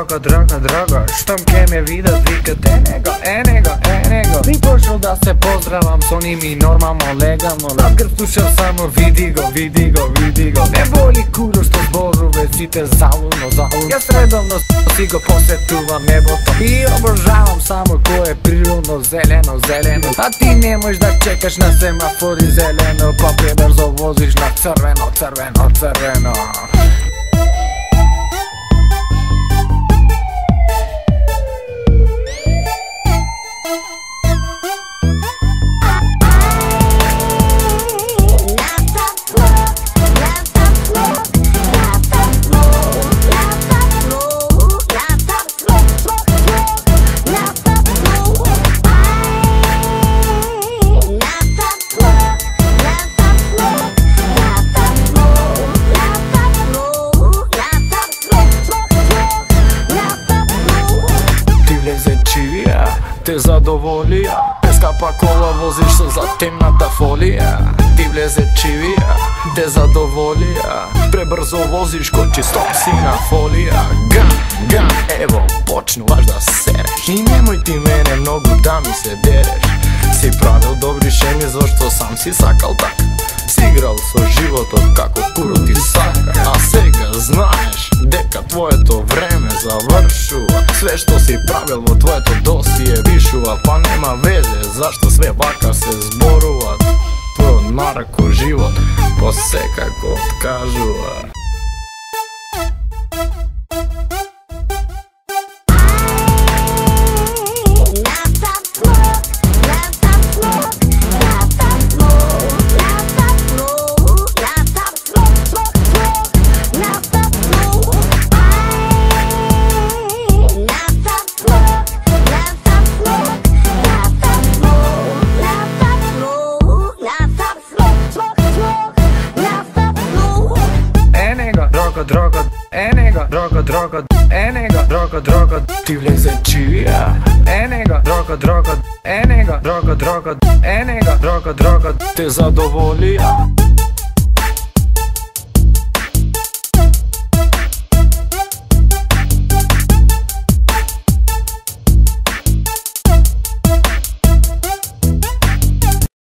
draga, što ke me vidat vikat enega Ni pošao da se pozdravam s onim i normalno legalno Kad slušam samo vidi go Ne boli kuro što zboru već si te zaluno Ja sredovno si go posetuvam neboto I obožavam samo ko je prirodno zeleno A ti nemojš da čekaš na semafori zeleno Pa prebrzo voziš na crveno Te zadovolija, bez kapa kola voziš se zatemnata folija Ti vleze čivija, te zadovolija Prebrzo voziš ko čisto sina folija Gan, evo počnu vaš da sereš I nemoj ti mene mnogo da mi se dereš Si pravil dobri šemi zašto sam si sakal tak Sigral so životom kako kuro ti saka A сега знаеш дека твоето време завршува Све што си правил во твоето досие вишува Па нема везе зашто све вака се зборува Твојот нарко живот посекако откажува Droga, ti vleze čivija droga, te zadovolija